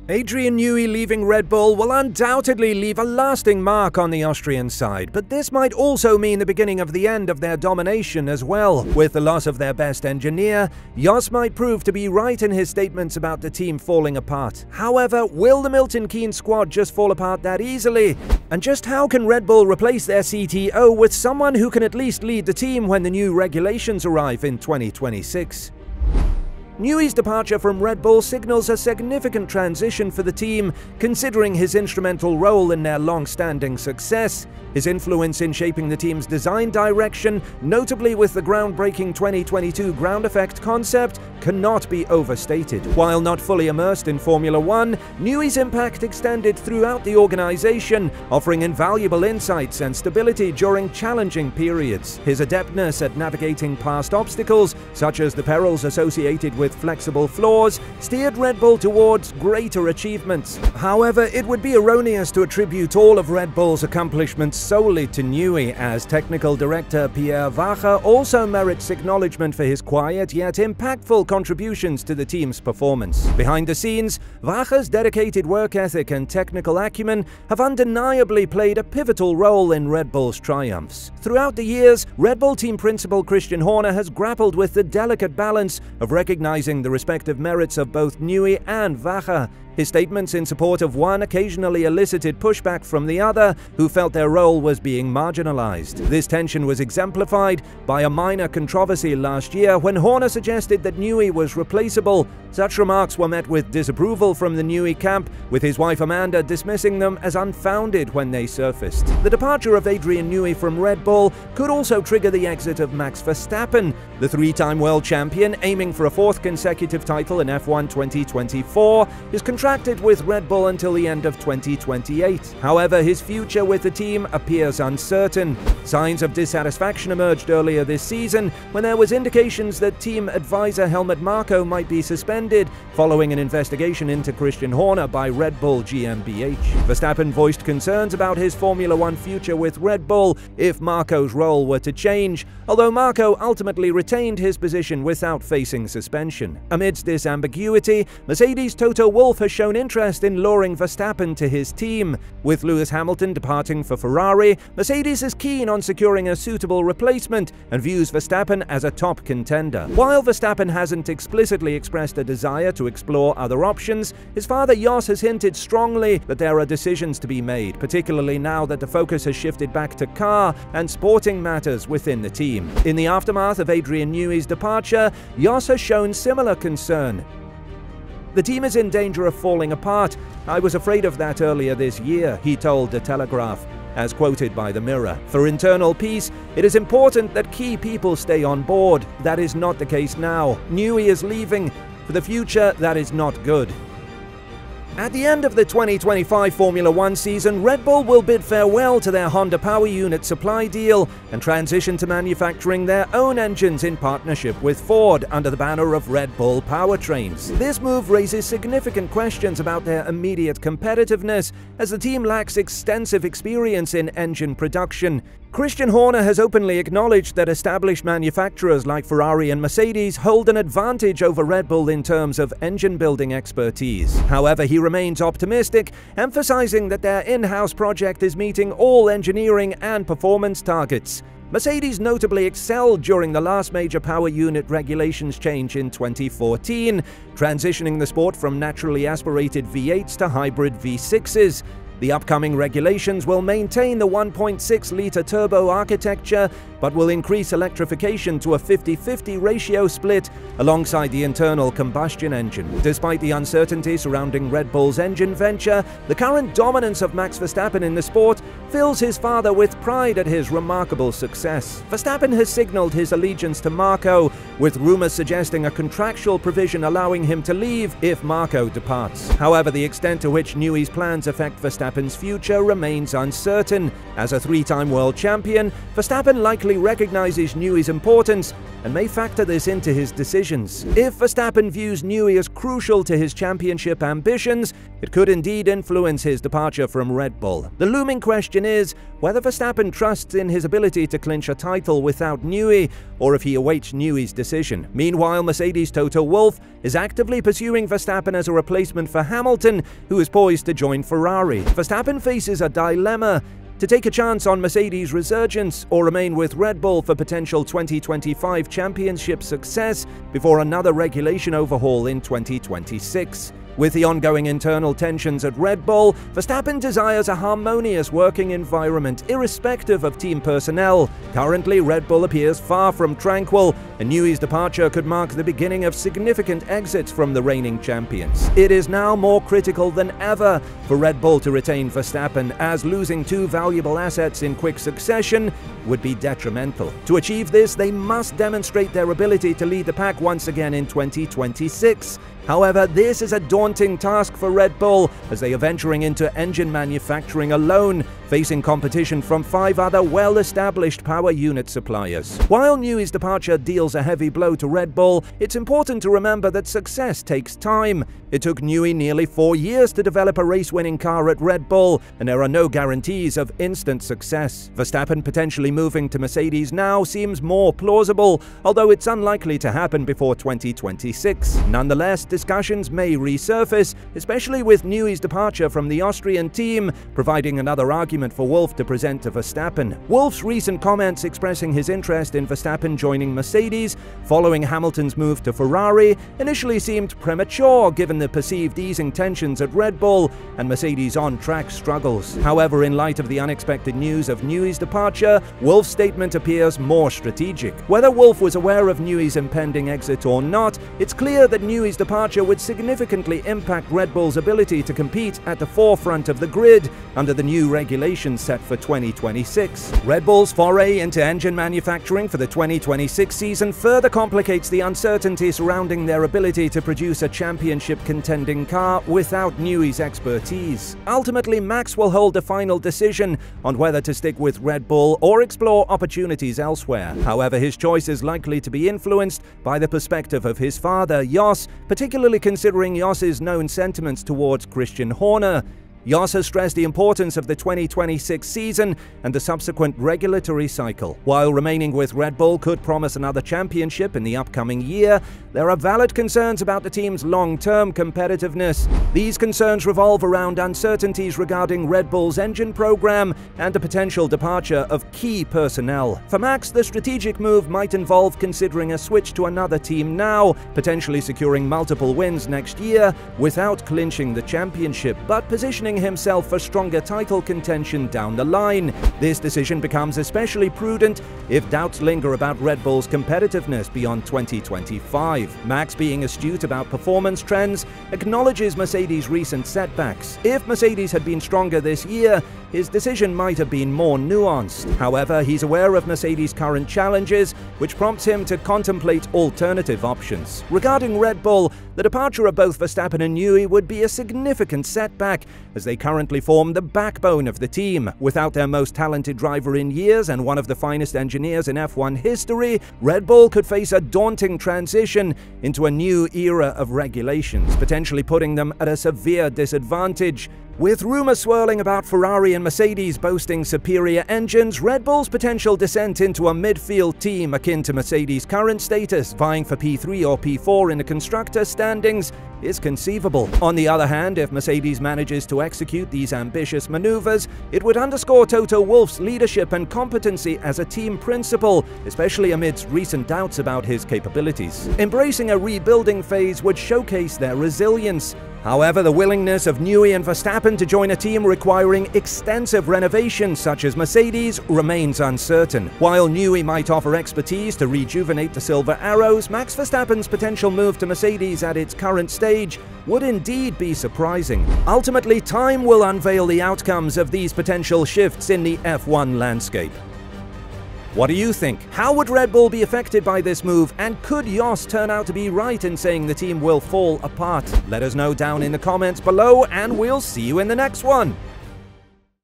Adrian Newey leaving Red Bull will undoubtedly leave a lasting mark on the Austrian side, but this might also mean the beginning of the end of their domination as well. With the loss of their best engineer, Jos might prove to be right in his statements about the team falling apart. However, will the Milton Keynes squad just fall apart that easily? And just how can Red Bull replace their CTO with someone who can at least lead the team when the new regulations arrive in 2026? Newey's departure from Red Bull signals a significant transition for the team, considering his instrumental role in their long-standing success. His influence in shaping the team's design direction, notably with the groundbreaking 2022 ground effect concept, cannot be overstated. While not fully immersed in Formula One, Newey's impact extended throughout the organization, offering invaluable insights and stability during challenging periods. His adeptness at navigating past obstacles, such as the perils associated with flexible floors, steered Red Bull towards greater achievements. However, it would be erroneous to attribute all of Red Bull's accomplishments solely to Newey, as technical director Pierre Wache also merits acknowledgment for his quiet yet impactful contributions to the team's performance. Behind the scenes, Wache's dedicated work ethic and technical acumen have undeniably played a pivotal role in Red Bull's triumphs. Throughout the years, Red Bull team principal Christian Horner has grappled with the delicate balance of recognizing the respective merits of both Newey and Wache. His statements in support of one occasionally elicited pushback from the other, who felt their role was being marginalized. This tension was exemplified by a minor controversy last year when Horner suggested that Newey was replaceable. Such remarks were met with disapproval from the Newey camp, with his wife Amanda dismissing them as unfounded when they surfaced. The departure of Adrian Newey from Red Bull could also trigger the exit of Max Verstappen. The three-time world champion, aiming for a fourth consecutive title in F1 2024, is contracted with Red Bull until the end of 2028. However, his future with the team appears uncertain. Signs of dissatisfaction emerged earlier this season when there was indications that team advisor Helmut Marko might be suspended following an investigation into Christian Horner by Red Bull GmbH. Verstappen voiced concerns about his Formula One future with Red Bull if Marko's role were to change, although Marko ultimately retained his position without facing suspension. Amidst this ambiguity, Mercedes' Toto Wolff has shown interest in luring Verstappen to his team. With Lewis Hamilton departing for Ferrari, Mercedes is keen on securing a suitable replacement and views Verstappen as a top contender. While Verstappen hasn't explicitly expressed a desire to explore other options, his father Jos has hinted strongly that there are decisions to be made, particularly now that the focus has shifted back to car and sporting matters within the team. In the aftermath of Adrian Newey's departure, Jos has shown similar concern. "The team is in danger of falling apart. I was afraid of that earlier this year," he told The Telegraph, as quoted by The Mirror. "For internal peace, it is important that key people stay on board. That is not the case now. Newey is leaving. For the future, that is not good." At the end of the 2025 Formula One season, Red Bull will bid farewell to their Honda power unit supply deal and transition to manufacturing their own engines in partnership with Ford under the banner of Red Bull Powertrains. This move raises significant questions about their immediate competitiveness, as the team lacks extensive experience in engine production. Christian Horner has openly acknowledged that established manufacturers like Ferrari and Mercedes hold an advantage over Red Bull in terms of engine building expertise. However, he remains optimistic, emphasizing that their in-house project is meeting all engineering and performance targets. Mercedes notably excelled during the last major power unit regulations change in 2014, transitioning the sport from naturally aspirated V8s to hybrid V6s. The upcoming regulations will maintain the 1.6-litre turbo architecture, but will increase electrification to a 50-50 ratio split alongside the internal combustion engine. Despite the uncertainty surrounding Red Bull's engine venture, the current dominance of Max Verstappen in the sport fills his father with pride at his remarkable success. Verstappen has signaled his allegiance to Marko, with rumors suggesting a contractual provision allowing him to leave if Marko departs. However, the extent to which Newey's plans affect Verstappen's future remains uncertain. As a three-time world champion, Verstappen likely recognizes Newey's importance, and may factor this into his decisions. If Verstappen views Newey as crucial to his championship ambitions, it could indeed influence his departure from Red Bull. The looming question is whether Verstappen trusts in his ability to clinch a title without Newey, or if he awaits Newey's decision. Meanwhile, Mercedes' Toto Wolff is actively pursuing Verstappen as a replacement for Hamilton, who is poised to join Ferrari. Verstappen faces a dilemma: to take a chance on Mercedes' resurgence or remain with Red Bull for potential 2025 championship success before another regulation overhaul in 2026. With the ongoing internal tensions at Red Bull, Verstappen desires a harmonious working environment irrespective of team personnel. Currently, Red Bull appears far from tranquil, and Newey's departure could mark the beginning of significant exits from the reigning champions. It is now more critical than ever for Red Bull to retain Verstappen, as losing two valuable assets in quick succession would be detrimental. To achieve this, they must demonstrate their ability to lead the pack once again in 2026. However, this is a daunting task for Red Bull, as they are venturing into engine manufacturing alone, facing competition from 5 other well-established power unit suppliers. While Newey's departure deals a heavy blow to Red Bull, it's important to remember that success takes time. It took Newey nearly 4 years to develop a race-winning car at Red Bull, and there are no guarantees of instant success. Verstappen potentially moving to Mercedes now seems more plausible, although it's unlikely to happen before 2026. Nonetheless, discussions may resurface, especially with Newey's departure from the Austrian team, providing another argument for Wolff to present to Verstappen. Wolff's recent comments expressing his interest in Verstappen joining Mercedes following Hamilton's move to Ferrari initially seemed premature given the perceived easing tensions at Red Bull and Mercedes' on-track struggles. However, in light of the unexpected news of Newey's departure, Wolff's statement appears more strategic. Whether Wolff was aware of Newey's impending exit or not, it's clear that Newey's departure would significantly impact Red Bull's ability to compete at the forefront of the grid under the new regulations set for 2026. Red Bull's foray into engine manufacturing for the 2026 season further complicates the uncertainty surrounding their ability to produce a championship-contending car without Newey's expertise. Ultimately, Max will hold a final decision on whether to stick with Red Bull or explore opportunities elsewhere. However, his choice is likely to be influenced by the perspective of his father, Jos, particularly considering Jos's known sentiments towards Christian Horner. Jos has stressed the importance of the 2026 season and the subsequent regulatory cycle. While remaining with Red Bull could promise another championship in the upcoming year, there are valid concerns about the team's long-term competitiveness. These concerns revolve around uncertainties regarding Red Bull's engine program and the potential departure of key personnel. For Max, the strategic move might involve considering a switch to another team now, potentially securing multiple wins next year without clinching the championship, but positioning himself for stronger title contention down the line. This decision becomes especially prudent if doubts linger about Red Bull's competitiveness beyond 2025. Max, being astute about performance trends, acknowledges Mercedes' recent setbacks. If Mercedes had been stronger this year, his decision might have been more nuanced. However, he's aware of Mercedes' current challenges, which prompts him to contemplate alternative options. Regarding Red Bull, the departure of both Verstappen and Newey would be a significant setback, as they currently form the backbone of the team. Without their most talented driver in years and one of the finest engineers in F1 history, Red Bull could face a daunting transition into a new era of regulations, potentially putting them at a severe disadvantage. With rumors swirling about Ferrari and Mercedes boasting superior engines, Red Bull's potential descent into a midfield team akin to Mercedes' current status, vying for P3 or P4 in the constructor standings, is conceivable. On the other hand, if Mercedes manages to execute these ambitious maneuvers, it would underscore Toto Wolff's leadership and competency as a team principal, especially amidst recent doubts about his capabilities. Embracing a rebuilding phase would showcase their resilience. However, the willingness of Newey and Verstappen to join a team requiring extensive renovations such as Mercedes remains uncertain. While Newey might offer expertise to rejuvenate the Silver Arrows, Max Verstappen's potential move to Mercedes at its current stage would indeed be surprising. Ultimately, time will unveil the outcomes of these potential shifts in the F1 landscape. What do you think? How would Red Bull be affected by this move, and could Jos turn out to be right in saying the team will fall apart? Let us know down in the comments below, and we'll see you in the next one.